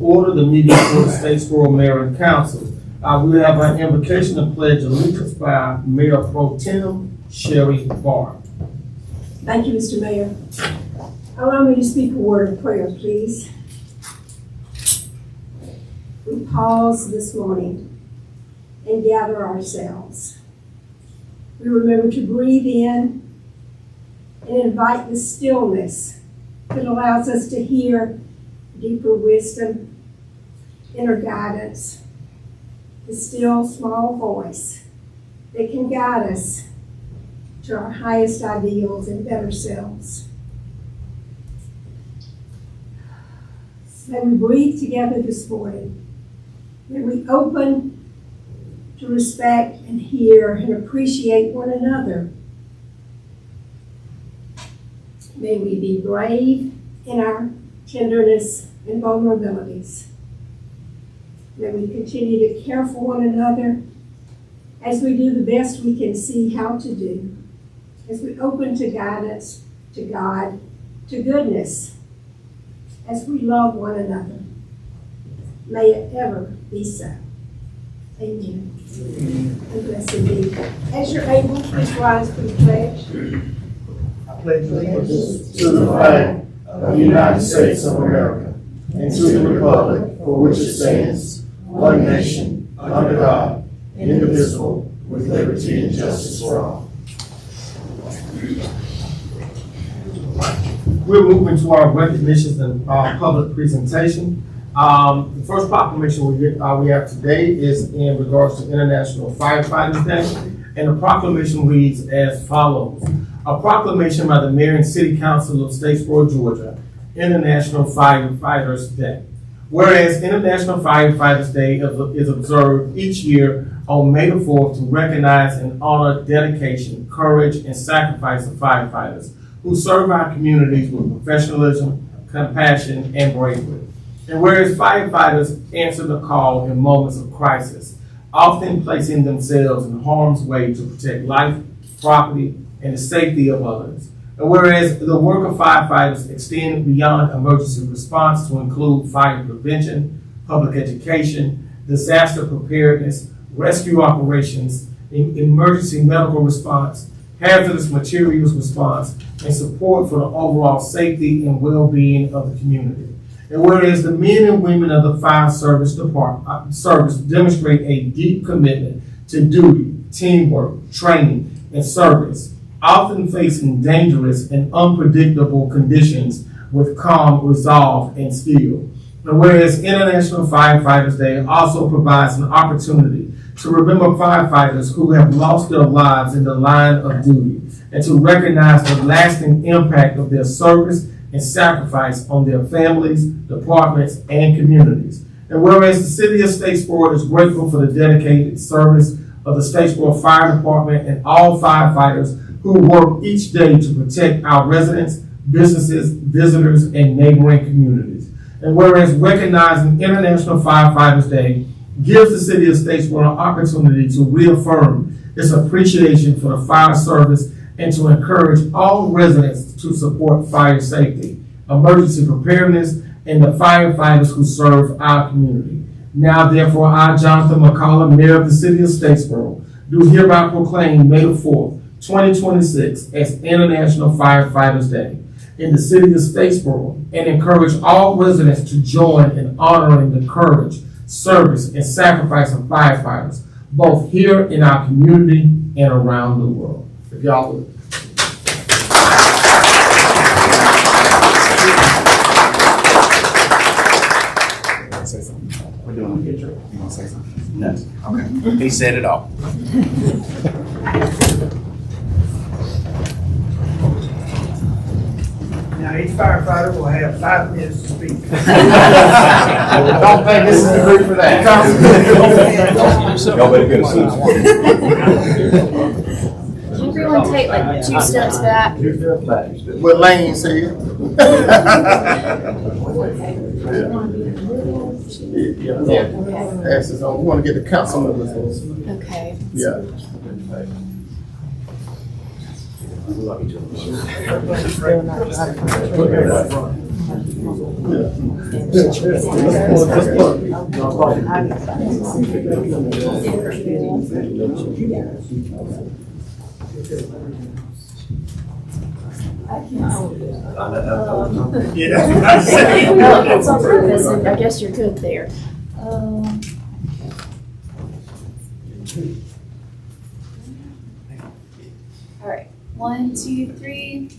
Order the meeting for the Statesboro Mayor and Council. We have an invocation to pledge allegiance by Mayor Pro Tem Sherry Barr. Thank you, Mr. Mayor. Allow me to speak a word of prayer, please. We pause this morning and gather ourselves. We remember to breathe in and invite the stillness that allows us to hear deeper wisdom, inner guidance, the still small voice that can guide us to our highest ideals and better selves. May we breathe together this morning. May we open to respect and hear and appreciate one another. May we be brave in our tenderness and vulnerabilities. May we continue to care for one another as we do the best we can see how to do, as we open to guidance, to God, to goodness, as we love one another. May it ever be so. Amen. And blessed be. As you're able, please rise for the pledge. I pledge allegiance to the flag of the United States of America and to the republic for which it stands, one nation, under God, indivisible, with liberty and justice for all. We're moving to our recognitions and public presentation. The first proclamation we have today is in regards to International Firefighters Day, and the proclamation reads as follows. A proclamation by the Mayor and City Council of Statesboro, Georgia, International Firefighters Day. Whereas International Firefighters Day is observed each year on May the 4th to recognize and honor dedication, courage, and sacrifice of firefighters who serve our communities with professionalism, compassion, and bravery. And whereas firefighters answer the call in moments of crisis, often placing themselves in harm's way to protect life, property, and the safety of others. And whereas the work of firefighters extends beyond emergency response to include fire prevention, public education, disaster preparedness, rescue operations, emergency medical response, hazardous materials response, and support for the overall safety and well-being of the community. And whereas the men and women of the fire service demonstrate a deep commitment to duty, teamwork, training, and service, often facing dangerous and unpredictable conditions with calm resolve and skill. And whereas International Firefighters Day also provides an opportunity to remember firefighters who have lost their lives in the line of duty and to recognize the lasting impact of their service and sacrifice on their families, departments, and communities. And whereas the City of Statesboro is grateful for the dedicated service of the Statesboro Fire Department and all firefighters who work each day to protect our residents, businesses, visitors, and neighboring communities. And whereas recognizing International Firefighters Day gives the City of Statesboro an opportunity to reaffirm its appreciation for the fire service and to encourage all residents to support fire safety, emergency preparedness, and the firefighters who serve our community. Now, therefore, I, Jonathan McCullough, Mayor of the City of Statesboro, do hereby proclaim May the 4th, 2026 as International Firefighters Day in the City of Statesboro and encourage all residents to join in honoring the courage, service, and sacrifice of firefighters, both here in our community and around the world. If y'all would. Say something. We're doing a picture. You want to say something? No. Okay. He said it all. Now, each firefighter will have 5 minutes to speak. I don't think this is the group for that. Y'all better get Can everyone take like 2 steps back? What Lane said. Yeah. Passes on. We want to get the council members in. Okay. Yeah. No, it's on purpose, and I guess you're good there. All right, 1, 2, 3.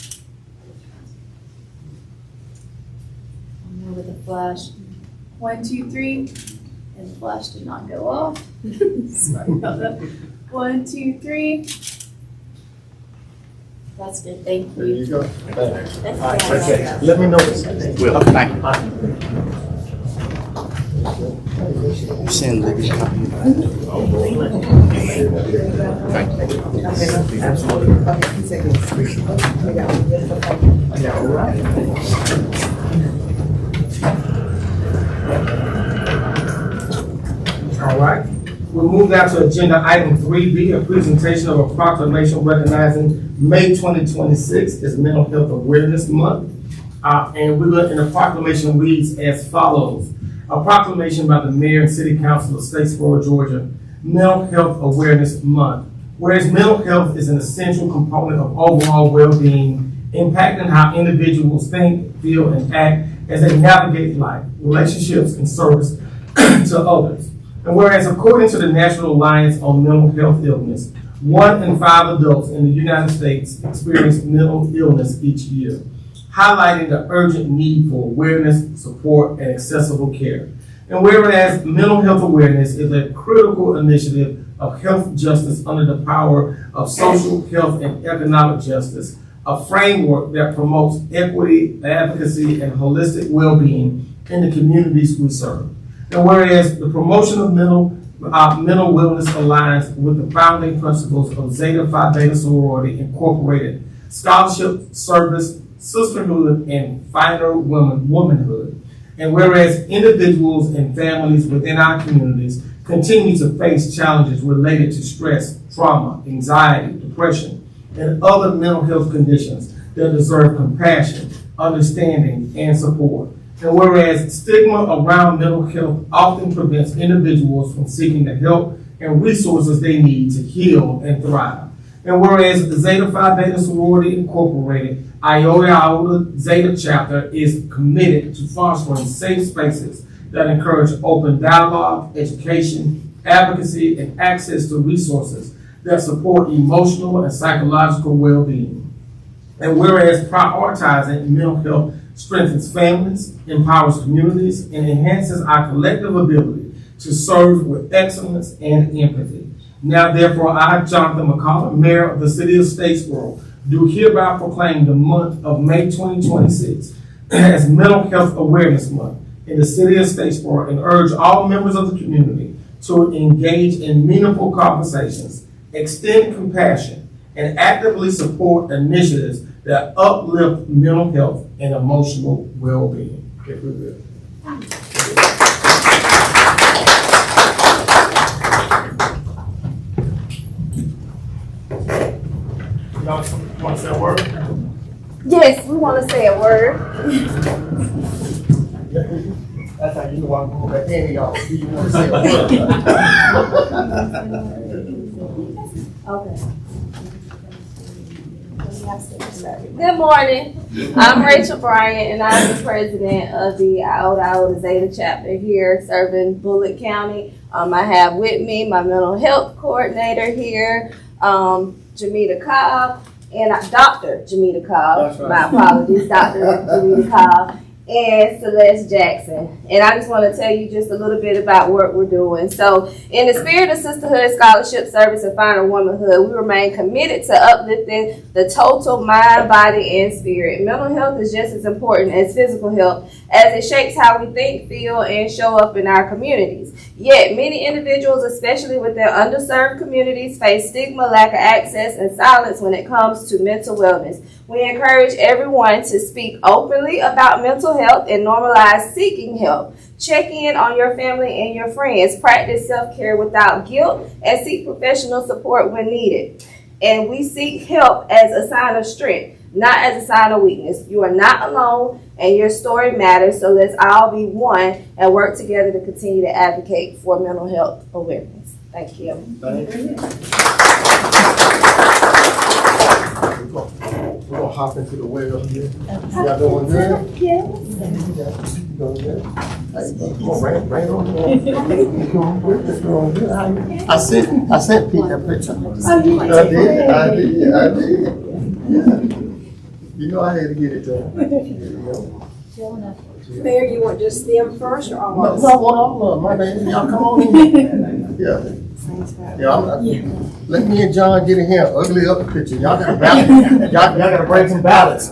I'm there with the flash. 1, 2, 3, and the flash did not go off. Sorry about that. 1, 2, 3. That's good, thank There you. you go. That's Let me know. Will, thank you. Send Libby a copy. Thank you. All right. We'll move now to agenda item 3B, a presentation of a proclamation recognizing May 2026 as Mental Health Awareness Month. And the proclamation reads as follows. A proclamation by the Mayor and City Council of Statesboro, Georgia, Mental Health Awareness Month. Whereas mental health is an essential component of overall well-being, impacting how individuals think, feel, and act as they navigate life, relationships, and service to others. And whereas according to the National Alliance on Mental Health Illness, 1 in 5 adults in the United States experience mental illness each year, highlighting the urgent need for awareness, support, and accessible care. And whereas mental health awareness is a critical initiative of health justice under the power of social, health, and economic justice, a framework that promotes equity, advocacy, and holistic well-being in the communities we serve. And whereas the promotion of mental wellness aligns with the founding principles of Zeta Phi Beta Sorority Incorporated, scholarship, service, sisterhood, and finer womanhood. And whereas individuals and families within our communities continue to face challenges related to stress, trauma, anxiety, depression, and other mental health conditions that deserve compassion, understanding, and support. And whereas stigma around mental health often prevents individuals from seeking the help and resources they need to heal and thrive. And whereas the Zeta Phi Beta Sorority Incorporated Iota Zeta chapter is committed to fostering safe spaces that encourage open dialogue, education, advocacy, and access to resources that support emotional and psychological well-being. And whereas prioritizing mental health strengthens families, empowers communities, and enhances our collective ability to serve with excellence and empathy. Now, therefore, I, Jonathan McCollum, Mayor of the City of Statesboro, do hereby proclaim the month of May 2026 as Mental Health Awareness Month in the City of Statesboro and urge all members of the community to engage in meaningful conversations, extend compassion, and actively support initiatives that uplift mental health and emotional well-being. If we're good. Y'all want to say a word? Yes, we want to say a word. That's how you know I'm going back in, y'all. You want to say a word? Okay. Good morning. I'm Rachel Bryant, and I'm the president of the Iota Zeta chapter here serving Bullitt County. I have with me my mental health coordinator here, Jamita Cobb, and Dr. Jamita Cobb. That's right. My apologies, Dr. Jamita Cobb, and Celeste Jackson. And I just want to tell you just a little bit about what we're doing. So, in the spirit of sisterhood, scholarship, service, and finer womanhood, we remain committed to uplifting the total mind, body, and spirit. Mental health is just as important as physical health, as it shapes how we think, feel, and show up in our communities. Yet, many individuals, especially within underserved communities, face stigma, lack of access, and silence when it comes to mental wellness. We encourage everyone to speak openly about mental health and normalize seeking help. Check in on your family and your friends. Practice self-care without guilt and seek professional support when needed. And we seek help as a sign of strength, not as a sign of weakness. You are not alone, and your story matters. So let's all be one and work together to continue to advocate for mental health awareness. Thank you. We're gonna hop into the well here. Y'all doing good? Yeah. Doing good? Hey, come on, rain on. Doing good. How you? I sent Pete that picture. I did. Yeah. You know I had to get it to him. Mayor, you want just them first or all No, of us? I want all of them, my baby. Y'all come on in. Yeah. Let me and John get in here. Ugly up the picture. Y'all gotta balance. Y'all gotta bring some balance.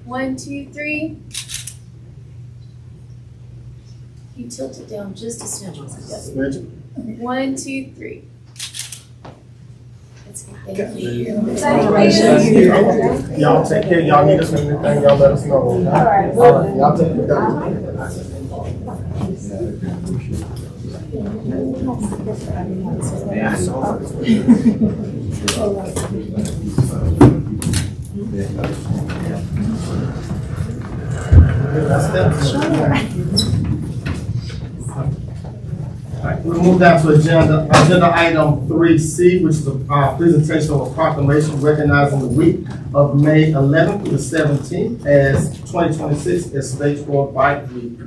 One, two, three. You tilt it down just a smidge. One, two, three. That's good. Thank you. Y'all take care. Y'all need us for anything, y'all let us know. All right. Y'all take care. We'll move down to agenda item 3C, which is a presentation of a proclamation recognizing the week of May 11th through the 17th as 2026 as Statesboro Bike Week.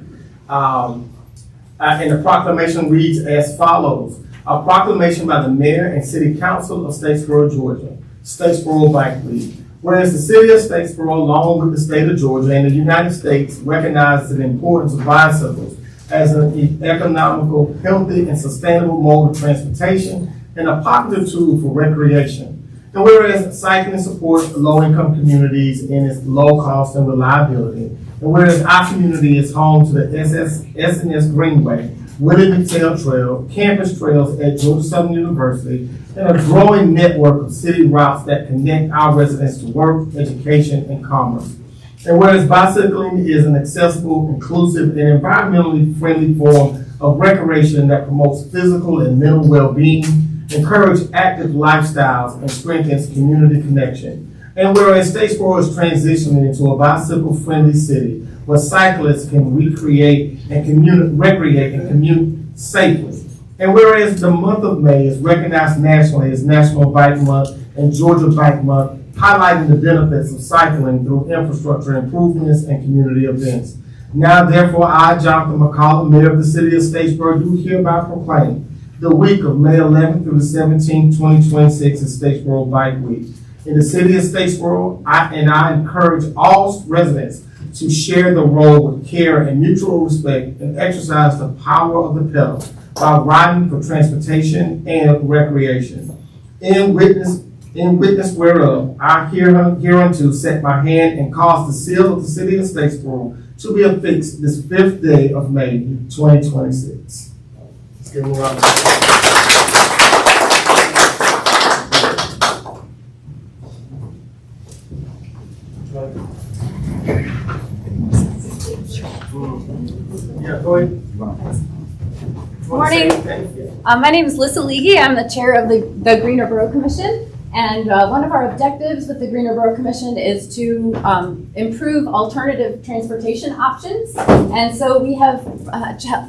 And the proclamation reads as follows. A proclamation by the Mayor and City Council of Statesboro, Georgia, Statesboro Bike Week. Whereas the City of Statesboro, along with the state of Georgia and the United States, recognizes the importance of bicycles as an economical, healthy, and sustainable mode of transportation and a popular tool for recreation. And whereas cycling supports low-income communities in its low cost and reliability, and whereas our community is home to the S&S Greenway, Willie McTell Trail, campus trails at Georgia Southern University, and a growing network of city routes that connect our residents to work, education, and commerce. And whereas bicycling is an accessible, inclusive, and environmentally friendly form of recreation that promotes physical and mental well-being, encourages active lifestyles, and strengthens community connection. And whereas Statesboro is transitioning into a bicycle-friendly city where cyclists can recreate and recreate and commute safely. And whereas the month of May is recognized nationally as National Bike Month and Georgia Bike Month, highlighting the benefits of cycling through infrastructure improvements and community events. Now, therefore, I, Jonathan McCollum, Mayor of the City of Statesboro, do hereby proclaim the week of May 11th through the 17th, 2026 is Statesboro Bike Week. In the City of Statesboro, I encourage all residents to share the road with care and mutual respect and exercise the power of the pedal while riding for transportation and recreation. In witness whereof, I hereunto set my hand and cause the seal of the City of Statesboro to be affixed this 5th day of May, 2026. Let's give them a round of applause. Yeah, go ahead. Morning. My name is Lissa Leahy. I'm the chair of the Greener Borough Commission. And one of our objectives with the Greener Borough Commission is to improve alternative transportation options. And so we have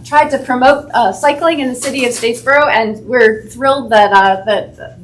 tried to promote cycling in the city of Statesboro, and we're thrilled that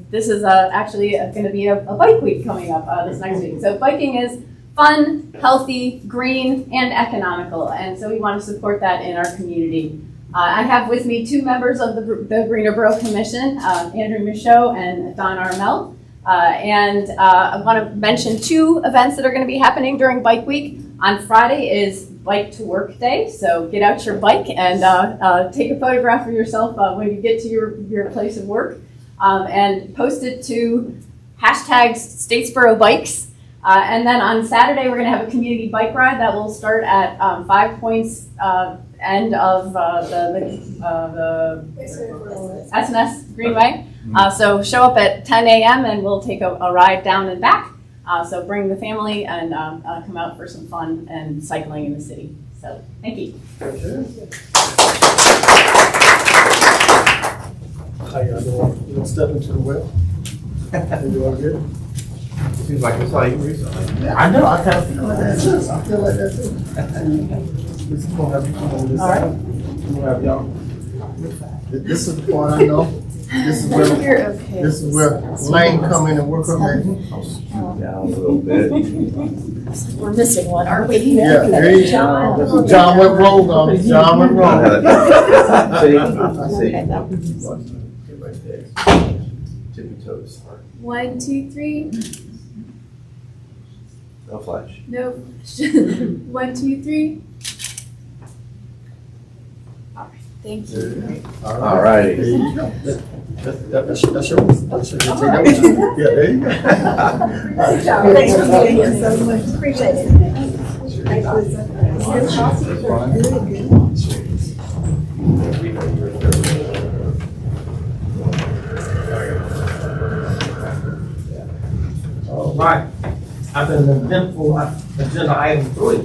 this is actually going to be a bike week coming up this next week. So biking is fun, healthy, green, and economical. And so we want to support that in our community. I have with me two members of the Greener Borough Commission, Andrew Michaud and Don Armel. I want to mention two events that are going to be happening during Bike Week. On Friday is Bike to Work Day, so get out your bike and take a photograph of yourself when you get to your place of work, and post it to #Statesboro Bikes. And then on Saturday, we're going to have a community bike ride that will start at 5 Points end of the S&S Greenway. So show up at 10 a.m. and we'll take a ride down and back. So bring the family and come out for some fun and cycling in the city. So thank you. How y'all doing? You gonna step into the well? You doing good? Seems like we saw you recently. I know, I kind of feel like that too. I feel like that too. This is gonna have you come on this side. We'll have y'all. This is the part I know. This is where, You're okay. this is where Lane come in and work her magic. Down a little bit. We're missing one, aren't we? Yeah, there you go. John went rogue on me. John went rogue. See, I see. Right there. Tippy toes. 1, 2, 3. No flash. Nope. 1, 2, 3. All right. Thank you. All righty. There you go. That's your. Yeah, there you go. Thanks for being here so much. Appreciate it. Thanks, Lisa. All right. After an eventful agenda item 3,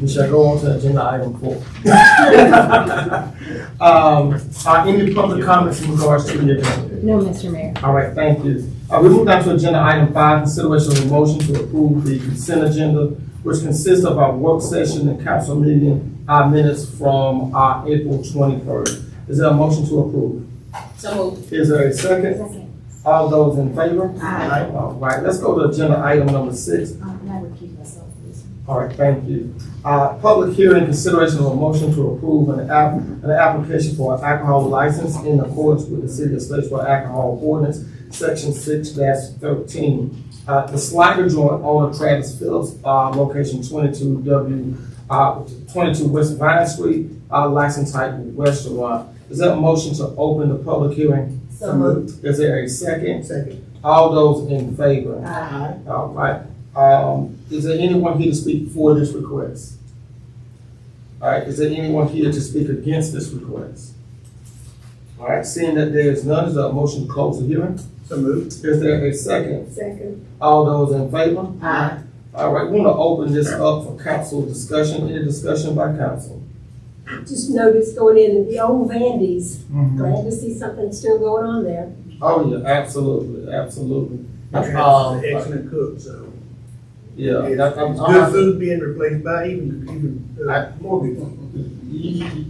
we shall go on to agenda item 4. Any public comments in regards to the agenda? No, Mr. Mayor. All right, thank you. We move down to agenda item 5, consideration of a motion to approve the consent agenda, which consists of our work session and council meeting minutes from April 23rd. Is there a motion to approve? So moved. Is there a second? All those in favor? Aye. All right, let's go to agenda item number 6. Can I recuse myself, please? All right, thank you. Public hearing, consideration of a motion to approve an application for an alcohol license in accordance with the City of Statesboro Alcohol Ordinance, Section 6-13. The Slider Joint owner Travis Phillips, location 22 West Vine Street, license type restaurant. Is there a motion to open the public hearing? So moved. Is there a second? Second. All those in favor? Aye. All right. Is there anyone here to speak for this request? All right, is there anyone here to speak against this request? All right, seeing that there is none, is there a motion to close the hearing? So moved. Is there a second? Second. All those in favor? Aye. All right, we want to open this up for council discussion. Any discussion by council? Just noticed going in the old Vandy's. Glad to see something still going on there. Oh, yeah, absolutely, absolutely. Travis is an excellent cook, so. Yeah. It's good food being replaced by even more good food.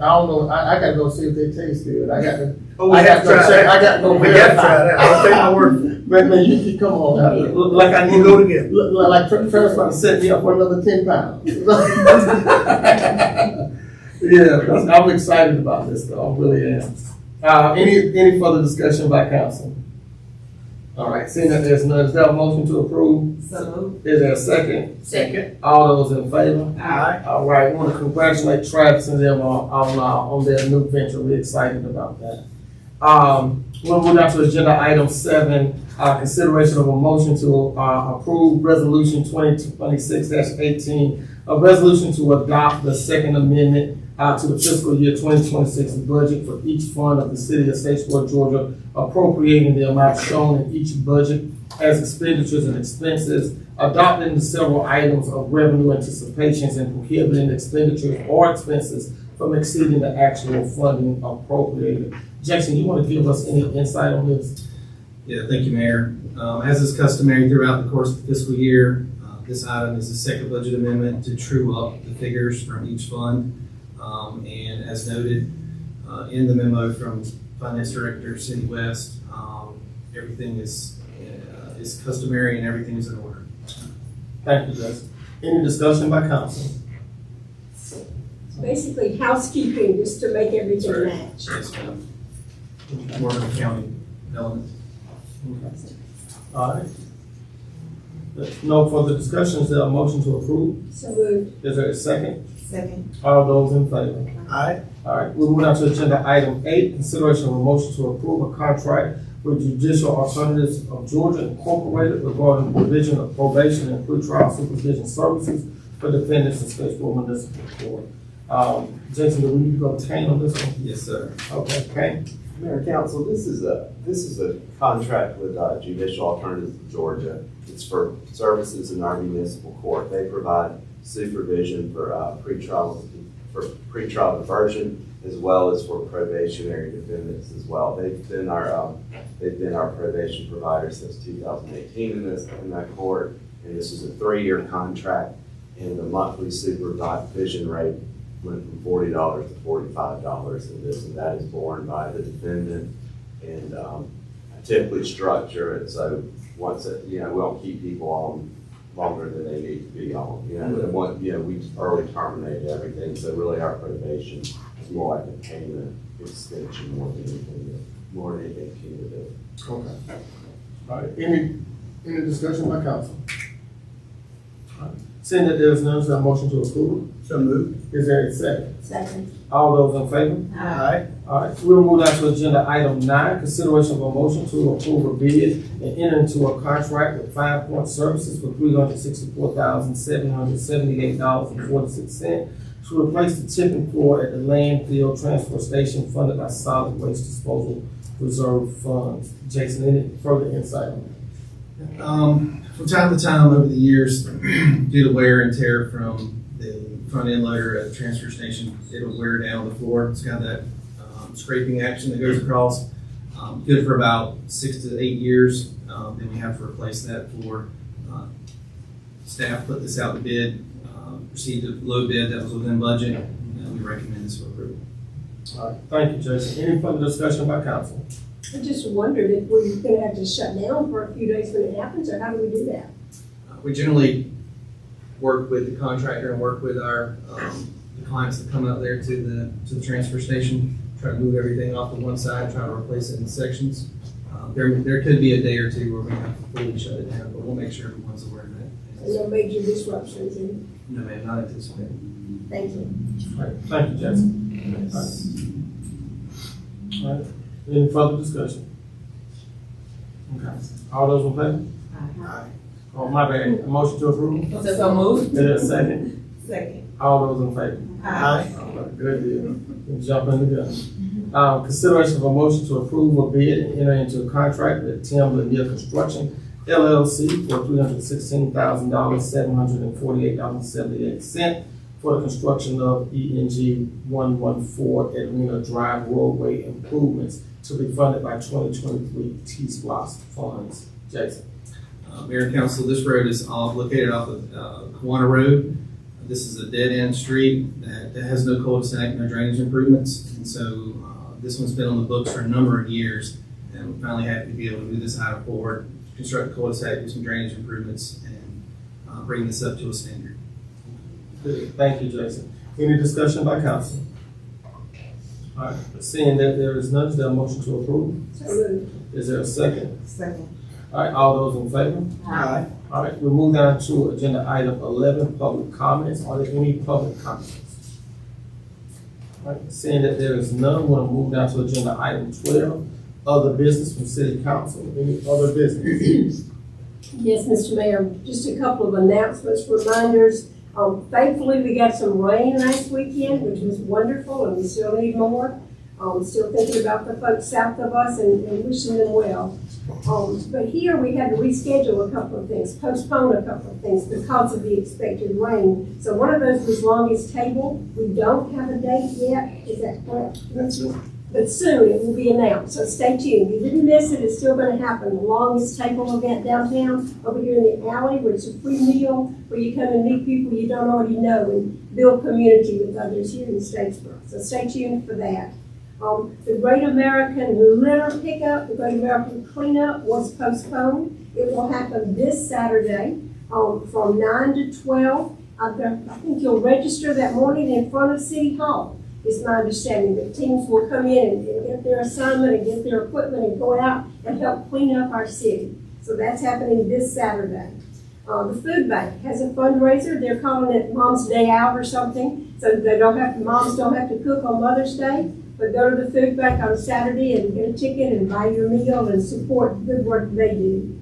I don't know, I gotta go see if they taste good. I got to. Oh, we have to try that. I got to go We have to try that. I'll take my word for it. Man, you come on now. Look like I need We'll to go together. look like Travis about to set me up for another 10 pounds. Yeah, I'm excited about this though, I really am. Any further discussion by council? All right, seeing that there's none, is there a motion to approve? So moved. Is there a second? Second. All those in favor? Aye. All right, we want to congratulate Travis and them on their new venture. We're excited about that. We'll move down to agenda item 7, consideration of a motion to approve resolution 2026-18, a resolution to adopt the second amendment to the fiscal year 2026 budget for each fund of the City of Statesboro, Georgia, appropriating the amount shown in each budget as expenditures and expenses, adopting the several items of revenue anticipations, and prohibiting expenditures or expenses from exceeding the actual funding appropriated. Jackson, you want to give us any insight on this? Yeah, thank you, Mayor. As is customary throughout the course of the fiscal year, this item is a second budget amendment to true up the figures from each fund. And as noted in the memo from Finance Director Cindy West, everything is customary and everything is in order. Thank you, Jackson. Any discussion by council? Basically housekeeping, just to make everything match. Yes, ma'am. More of an accounting element. All right. No further discussion, is there a motion to approve? So moved. Is there a second? Second. All those in favor? Aye. All right, we'll move on to agenda item 8, consideration of a motion to approve a contract with Judicial Alternatives of Georgia Incorporated regarding the provision of probation and pretrial supervision services for defendants in Statesboro Municipal Court. Jason, do we need to obtain on this one? Yes, sir. Okay, Mayor Council, this is a contract with Judicial Alternatives of Georgia. It's for services in our municipal court. They provide supervision for pretrial diversion as well as for probationary defendants as well. They've been our probation provider since 2018 in that court, and this is a 3-year contract, and the monthly supervision rate went from $40 to $45 in this, and that is borne by the defendant. And I typically structure it so once we don't keep people on longer than they need to be on. We early terminate everything, so really our probation is more like a payment extension more than anything punitive. Okay. All right, any discussion by council? All right. Seeing that there's none, is there a motion to approve? So moved. Is there a second? Second. All those in favor? Aye. All right, we'll move down to agenda item 9, consideration of a motion to approve a bid and enter into a contract with 5 Point Services for $364,778.46 to replace the tipping floor at the landfill transfer station funded by Solid Waste Disposal Reserve Funds. Jason, any further insight on that? From time to time over the years, due to wear and tear from the front end loader at the transfer station, it'll wear down the floor. It's got that scraping action that goes across. Good for about 6 to 8 years. Then we have to replace that floor. Staff put this out to bid, received a low bid that was within budget, and we recommend this for approval. All right, thank you, Jason. Any further discussion by council? I just wondered if we're gonna have to shut down for a few days when it happens, or how do we do that? We generally work with the contractor and work with our the clients that come out there to the transfer station, try to move everything off to one side, try to replace it in sections. There could be a day or two where we have to fully shut it down, but we'll make sure everyone's aware of that. No major disruptions, and No, ma'am, not anticipated. thank you. All right, thank you, Jason. All right, any further discussion? Okay, all those in favor? Aye. Oh, my bad, a motion to approve? So moved. Is there a second? Second. All those in favor? Aye. All right, good deal. We'll jump in the gun. Consideration of a motion to approve a bid and enter into a contract with Tim Lanier Construction LLC for $316,748.78 for the construction of ENG 114 Edwina Drive roadway improvements to be funded by 2023 T-SPLOST funds. Jason. Mayor and Council, this road is located off of Kiwanis Road. This is a dead-end street that has no cul-de-sac, no drainage improvements. And so this one's been on the books for a number of years. And we're finally happy to be able to move this item forward, construct a cul-de-sac, do some drainage improvements, and bring this up to a standard. Good. Thank you, Jason. Any discussion by council? All right, seeing that there is none, is there a motion to approve? So moved. Is there a second? Second. All right, all those in favor? Aye. All right, we move down to agenda item 11, public comments. Are there any public comments? All right, seeing that there is none, we'll move down to agenda item 12, other business from city council. Any other business? Yes, Mr. Mayor, just a couple of announcements, reminders. Thankfully, we got some rain last weekend, which was wonderful, and we still need more. Still thinking about the folks south of us and wishing them well. But here we had to reschedule a couple of things, postpone a couple of things because of the expected rain. So one of those was longest table. We don't have a date yet. Is that correct? That's it. But soon it will be announced, so stay tuned. You didn't miss it, it's still gonna happen. The longest table event downtown, over here in the alley, where it's a free meal, where you come and meet people you don't already know and build community with others here in Statesboro. So stay tuned for that. The Great American Litter Pickup, the Great American Cleanup was postponed. It will happen this Saturday, from 9 to 12. I think you'll register that morning in front of City Hall. It's my understanding that teams will come in and get their assignment and get their equipment and go out and help clean up our city. So that's happening this Saturday. The food bank has a fundraiser. They're calling it Mom's Day Out or something. So moms don't have to cook on Mother's Day, but go to the food bank on Saturday and get a ticket and buy your meal and support the good work they do.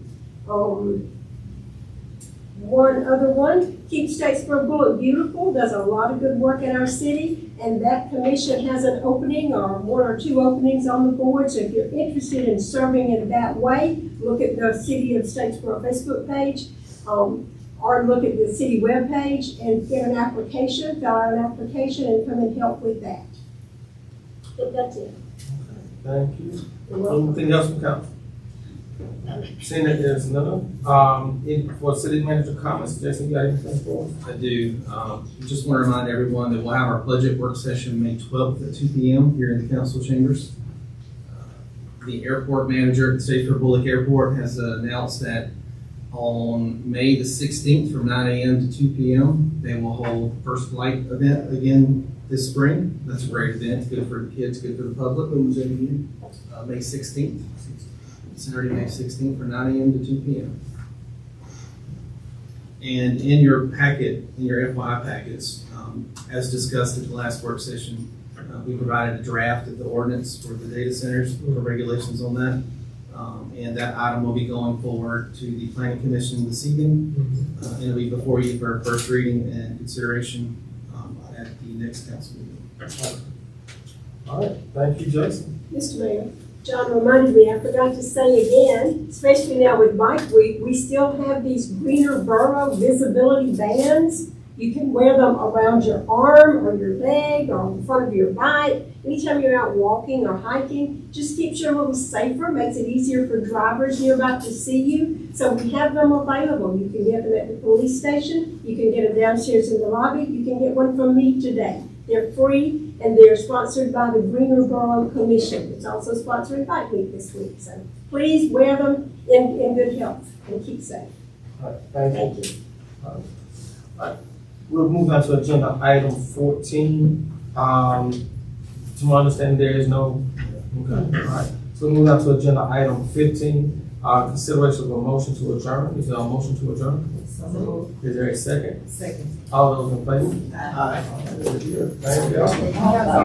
one other one, Keep Statesboro Bullock Beautiful, does a lot of good work in our city, and that commission has an opening or one or two openings on the board, so if you're interested in serving in that way, look at the City of Statesboro Facebook page, or look at the city webpage and get an application, fill out an application, and come and help with that. But that's it. Thank you. You're welcome. Anything else from council? Seeing that there's none, for city manager comments, Jason, you got anything for us? I do. Just want to remind everyone that we'll have our budget work session May 12th at 2 p.m. here in the council chambers. The airport manager at the Statesboro Bullock Airport has announced that on May the 16th from 9 a.m. to 2 p.m. they will hold first flight event again this spring. That's a great event. Good for the kids, good for the public. When was it again? May 16th. Saturday, May 16th from 9 a.m. to 2 p.m. And in your packet, in your FYI packets, as discussed at the last work session, we provided a draft of the ordinance for the data centers, for regulations on that. And that item will be going forward to the Planning Commission this evening. And it'll be before you for first reading and consideration at the next council meeting. All right, thank you, Jason. Mr. Mayor, John reminded me, I forgot to say again, especially now with Bike Week, we still have these Greener Borough visibility bands. You can wear them around your arm or your leg or on the front of your bike. Anytime you're out walking or hiking, just keeps you a little safer, makes it easier for drivers nearby to see you. So we have them available. You can get them at the police station. You can get them downstairs in the lobby. You can get one from me today. They're free and they're sponsored by the Greener Borough Commission. It's also sponsoring Bike Week this week. So please wear them in good health and keep safe. All right, thank you. Thank you. All right. We'll move on to agenda item 14. To my understanding, there is no, okay, all right. So we'll move on to agenda item 15, consideration of a motion to adjourn. Is there a motion to adjourn? Is there a second? Second. All those in favor? Aye. Thank you.